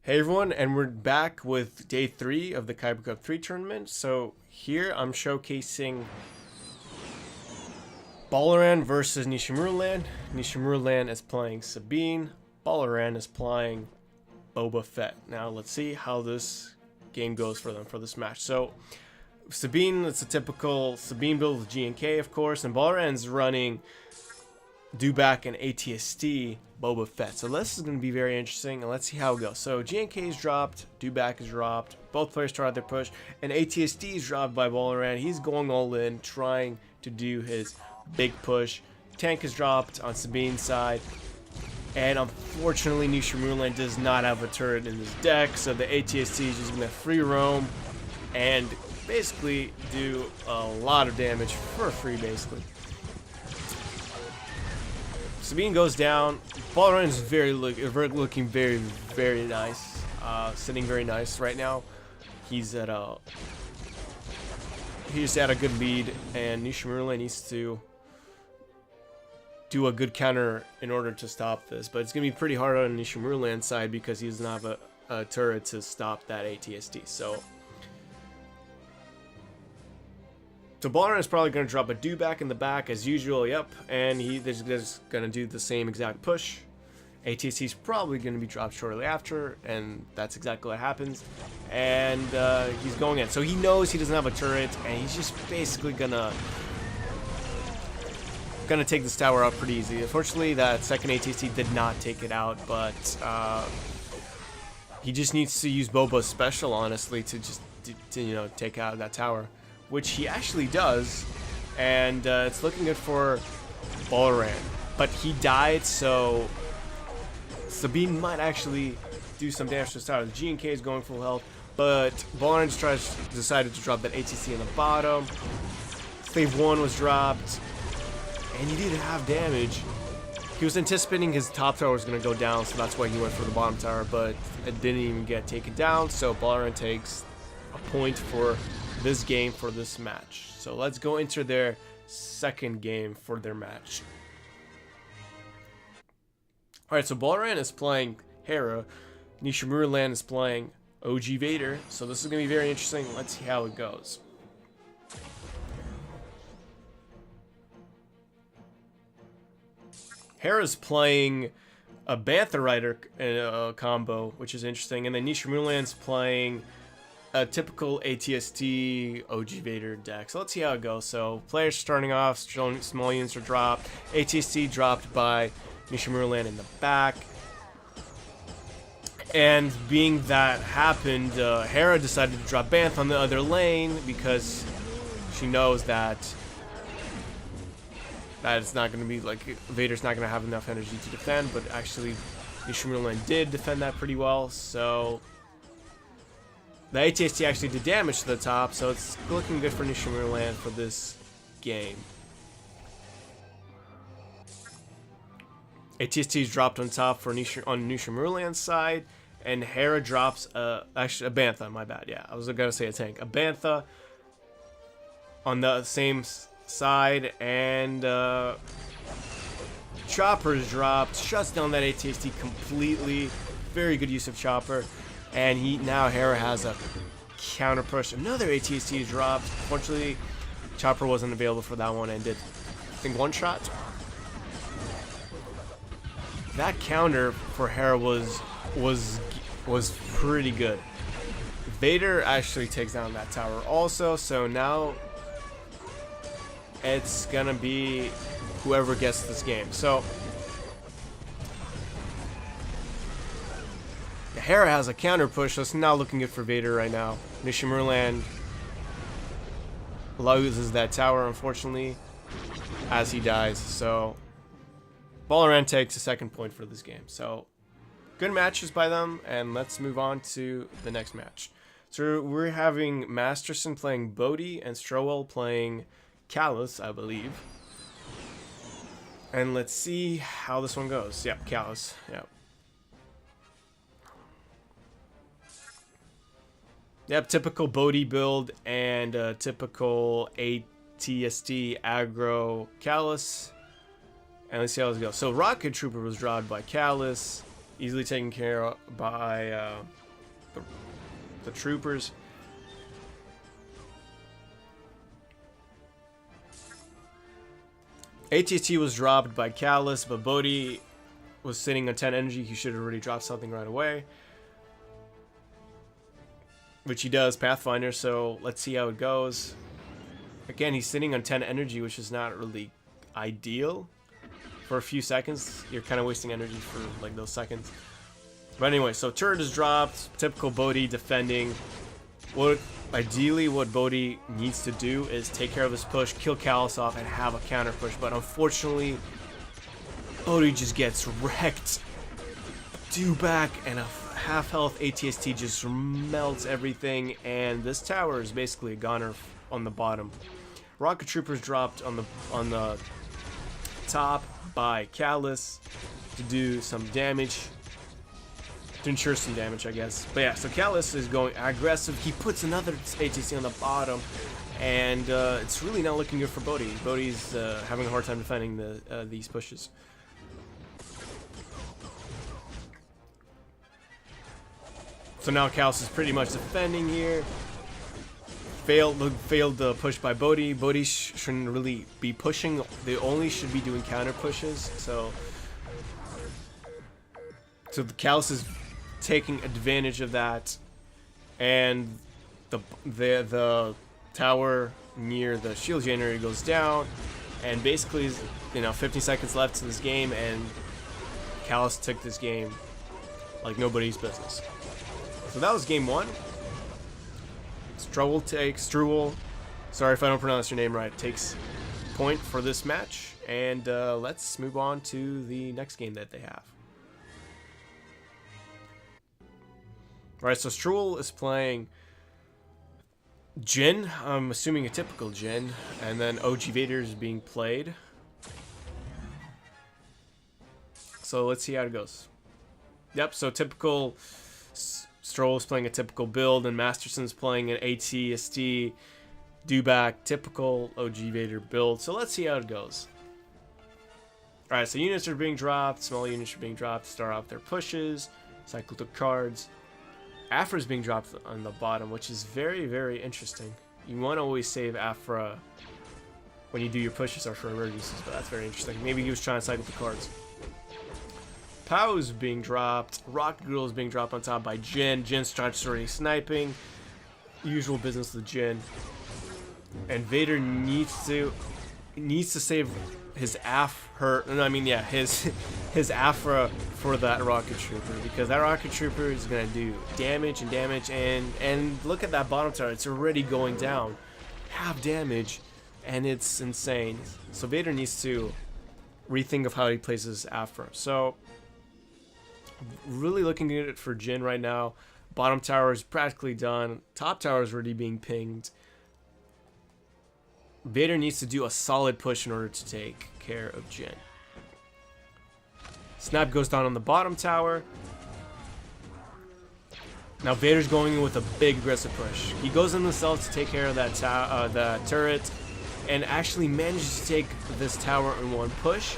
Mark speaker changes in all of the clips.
Speaker 1: Hey everyone, and we're back with day 3 of the Kyber Kup 3 tournament. So here I'm showcasing Balram versus Nishimura. Nishimura is playing Sabine, Balram is playing Boba Fett. Now let's see how this game goes for them for this match. So Sabine, it's a typical Sabine build with G and K, of course, and Balram's running Dewback and ATST Boba Fett. So this is going to be very interesting, and let's see how it goes. So GNK is dropped, Dewback is dropped, both players start their push, and ATST is dropped by Balram. He's going all in, trying to do his big push. Tank is dropped on Sabine's side, and unfortunately Nishimura does not have a turret in his deck, so the ATST is just going to free roam and basically do a lot of damage for free, basically. Sabine goes down. Balram is looking very nice, sitting very nice right now. He's at a good lead, and Nishimura needs to do a good counter in order to stop this. But it's gonna be pretty hard on Nishimura's side because he doesn't have a turret to stop that ATST. So Balram is probably going to drop a Dewback in the back as usual, yep, and he's just going to do the same exact push. ATST is probably going to be dropped shortly after, and that's exactly what happens. And he's going in. So he knows he doesn't have a turret, and he's just basically going to take this tower out pretty easy. Unfortunately, that second ATST did not take it out, but he just needs to use Boba's special, honestly, to just take out that tower, which he actually does, and it's looking good for Balram. But he died, so Sabine might actually do some damage to the tower. The G&K is going full health, but Balram decided to drop that ATC in the bottom. Slave 1 was dropped, and he didn't have damage. He was anticipating his top tower was going to go down, so that's why he went for the bottom tower, but it didn't even get taken down, so Balram takes a point for this game, for this match. So let's go into their second game for their match. Alright, so Balram is playing Hera, Nishimura is playing OG Vader, so this is going to be very interesting. Let's see how it goes. Hera's playing a Bantha Rider combo, which is interesting, and then Nishimura is playing a typical ATST OG Vader deck. So let's see how it goes. So players starting off, small units are dropped. ATST dropped by Nishimura in the back. And being that happened, Hera decided to drop Banth on the other lane because she knows that it's not going to be like Vader's not going to have enough energy to defend, but actually Nishimura did defend that pretty well. So the ATST actually did damage to the top, so it's looking good for Nishimura for this game. ATST is dropped on top for on Nishimura's side, and Hera drops actually a Bantha, my bad, yeah, I was gonna say a tank. A Bantha on the same side, and Chopper is dropped, shuts down that ATST completely. Very good use of Chopper. And now Hera has a counter push. Another ATST is dropped. Unfortunately, Chopper wasn't available for that one and did, I think, one shot. That counter for Hera was pretty good. Vader actually takes down that tower also, so now it's gonna be whoever gets this game. So Hera has a counter push, so it's now looking good for Vader right now. Nishimura loses that tower, unfortunately, as he dies. So Balram takes a second point for this game. So good matches by them, and let's move on to the next match. So we're having Masterson playing Bodhi and Strowell playing Calais, I believe. And let's see how this one goes. Yep, Calais. Yep. Yep, typical Bodhi build and typical ATST aggro Calais. And let's see how this goes. So Rocket Trooper was dropped by Calais. Easily taken care of by the troopers. ATST was dropped by Calais, but Bodhi was sitting on 10 energy. He should have already dropped something right away. Which he does, Pathfinder, so let's see how it goes. Again, he's sitting on 10 energy, which is not really ideal. For a few seconds, you're kind of wasting energy for like those seconds. But anyway, so turret is dropped. Typical Bodhi defending. Ideally, what Bodhi needs to do is take care of this push, kill Calais off, and have a counter push. But unfortunately, Bodhi just gets wrecked. Do back and a half health ATST just melts everything, and this tower is basically a goner on the bottom. Rocket Troopers dropped on the top by Calais to do some damage, to ensure some damage, I guess. But yeah, so Calais is going aggressive. He puts another ATST on the bottom, and it's really not looking good for Bodhi. Bodhi's having a hard time defending these pushes. So now Calais is pretty much defending here. Failed the push by Bodhi. Bodhi shouldn't really be pushing. They only should be doing counter pushes. So the Calais is taking advantage of that, and the tower near the shield generator goes down, and basically, 15 seconds left to this game, and Calais took this game like nobody's business. So that was game one. Struwel, sorry if I don't pronounce your name right, takes point for this match. And let's move on to the next game that they have. Alright, so Struwel is playing Jin, I'm assuming a typical Jin, and then OG Vader is being played. So let's see how it goes. Yep, so typical Stroll is playing a typical build, and Masterson's playing an ATST Dewback, typical OG Vader build. So let's see how it goes. Alright, so units are being dropped, small units are being dropped to start off their pushes, cycle to cards. Afra is being dropped on the bottom, which is very, very interesting. You want to always save Afra when you do your pushes or for emergencies, but that's very interesting. Maybe he was trying to cycle the cards. Pow's being dropped. Rocket Girl is being dropped on top by Jin. Jin's already sniping. Usual business with Jin. And Vader needs to save his his Afra for that Rocket Trooper, because that Rocket Trooper is gonna do damage and look at that bottom tower. It's already going down. Half damage, and it's insane. So Vader needs to rethink of how he places Afra. So really looking at it for Jin right now. Bottom tower is practically done. Top tower is already being pinged. Vader needs to do a solid push in order to take care of Jin. Snap goes down on the bottom tower. Now Vader's going in with a big aggressive push. He goes in the cells to take care of that turret, and actually manages to take this tower in one push.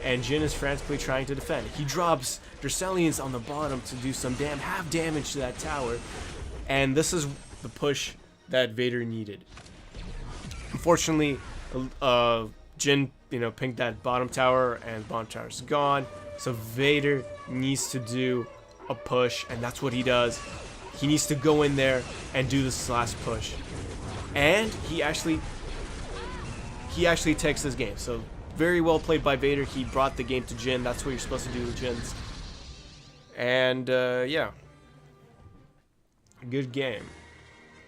Speaker 1: And Jin is frantically trying to defend. He drops Dracelians on the bottom to do some half damage to that tower. And this is the push that Vader needed. Unfortunately, Jin, pinged that bottom tower, and bottom tower's gone. So Vader needs to do a push, and that's what he does. He needs to go in there and do this last push. And he actually takes this game. So very well played by Vader. He brought the game to Jin. That's what you're supposed to do with Jins. And yeah, good game.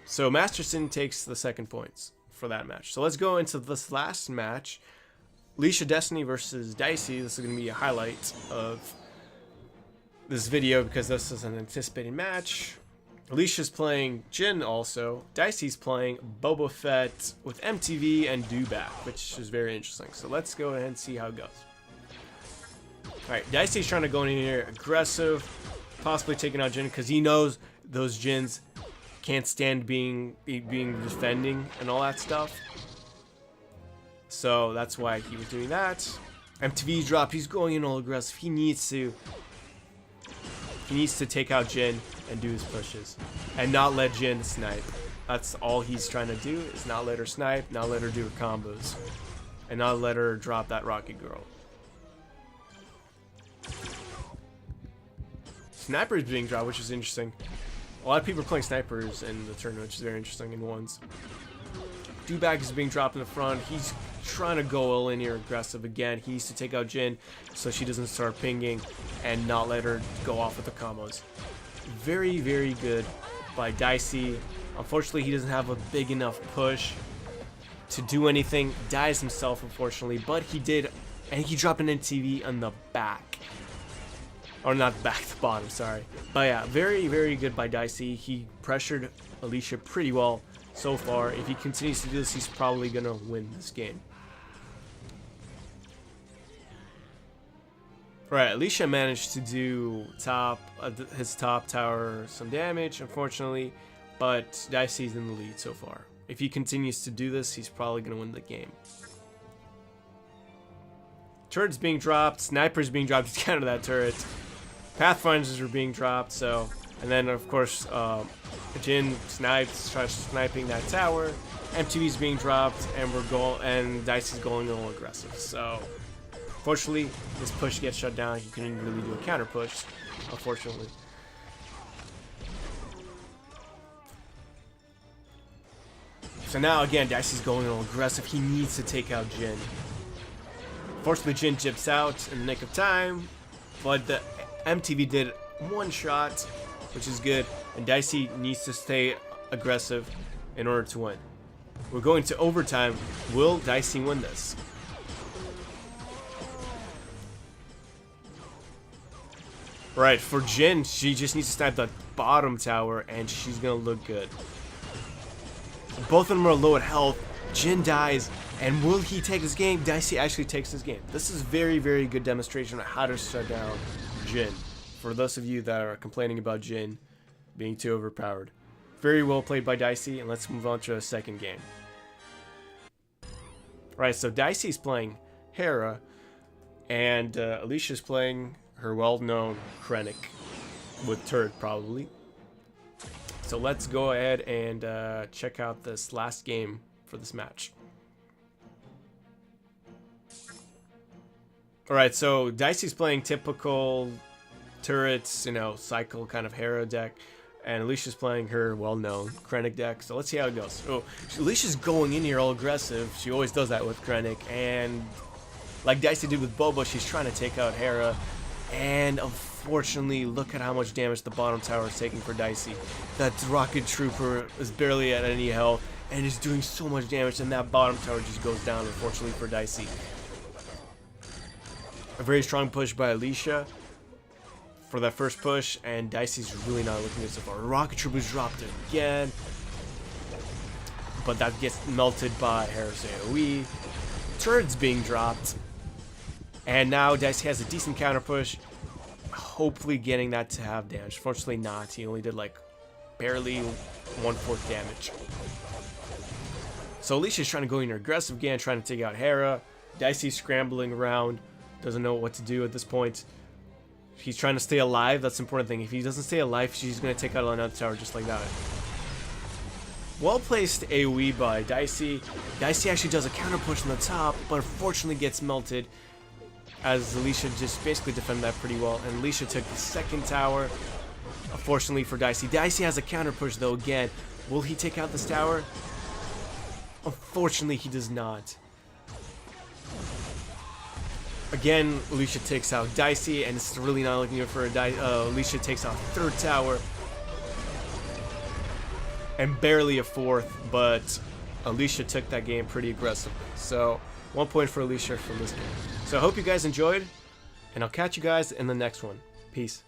Speaker 1: So Masterson takes the second points for that match. So let's go into this last match. Alicia Destiny versus Dicey. This is going to be a highlight of this video because this is an anticipated match. Alicia's playing Jin also. Dicey's playing Boba Fett with MTV and Dewback, which is very interesting. So let's go ahead and see how it goes. Alright, Dicey's trying to go in here aggressive, possibly taking out Jin because he knows those Jins can't stand being defending and all that stuff. So that's why he was doing that. MTV drop, he's going in all aggressive. He needs to He needs to take out Jin and do his pushes. And not let Jin snipe. That's all he's trying to do, is not let her snipe, not let her do her combos. And not let her drop that Rocket Girl. Sniper is being dropped, which is interesting. A lot of people are playing snipers in the tournament, which is very interesting in ones. Dewback is being dropped in the front. He's trying to go all linear aggressive again. He needs to take out Jin so she doesn't start pinging and not let her go off with the combos. Very, very good by Dicey. Unfortunately, he doesn't have a big enough push to do anything. Dies himself, unfortunately, but he did, and he dropped an NTV on the back. Or not the back, the bottom, sorry. But yeah, very, very good by Dicey. He pressured Alicia pretty well so far. If he continues to do this, he's probably going to win this game. Right, Alicia managed to do his top tower some damage, unfortunately. But Dicey's in the lead so far. If he continues to do this, he's probably going to win the game. Turret's being dropped. Sniper's being dropped to counter that turret. Pathfinders are being dropped, so... And then, of course, Jin tries sniping that tower. MTV's being dropped, and Dicey's going a little aggressive. So, fortunately, this push gets shut down. He couldn't really do a counter push, unfortunately. So now, again, Dicey's going a little aggressive. He needs to take out Jin. Fortunately, Jin jips out in the nick of time, but the MTV did one shot, which is good, and Dicey needs to stay aggressive in order to win. We're going to overtime. Will Dicey win this? Right, for Jin, she just needs to snipe that bottom tower, and she's going to look good. Both of them are low at health. Jin dies, and will he take this game? Dicey actually takes this game. This is very, very good demonstration of how to shut down Jin. For those of you that are complaining about Jin being too overpowered. Very well played by Dicey, and let's move on to a second game. Alright, so Dicey's playing Hera, and Alicia's playing her well-known Krennic with turret, probably. So let's go ahead and check out this last game for this match. Alright, so Dicey's playing typical turrets, cycle kind of Hera deck. And Alicia's playing her well-known Krennic deck. So let's see how it goes. So Alicia's going in here all aggressive. She always does that with Krennic. And like Dicey did with Boba, she's trying to take out Hera. And unfortunately, look at how much damage the bottom tower is taking for Dicey. That rocket trooper is barely at any health and is doing so much damage, and that bottom tower just goes down, unfortunately, for Dicey. A very strong push by Alicia for that first push, and Dicey's really not looking good so far. Rocket trooper's dropped again, but that gets melted by Hera's AoE. Turret's being dropped. And now Dicey has a decent counter push, hopefully getting that to have damage. Fortunately not. He only did like barely 1/4 damage. So Alicia's trying to go in aggressive again, trying to take out Hera. Dicey's scrambling around, doesn't know what to do at this point. He's trying to stay alive. That's the important thing. If he doesn't stay alive, she's going to take out another tower just like that. Well-placed AoE by Dicey. Dicey actually does a counter push on the top, but unfortunately gets melted, as Alicia just basically defended that pretty well. And Alicia took the second tower, unfortunately for Dicey. Dicey has a counter push though again. Will he take out this tower? Unfortunately, he does not. Again, Alicia takes out Dicey, and it's really not looking good for Alicia takes out third tower. And barely a fourth, but Alicia took that game pretty aggressively. So, 1 point for Alicia from this game. So I hope you guys enjoyed, and I'll catch you guys in the next one. Peace.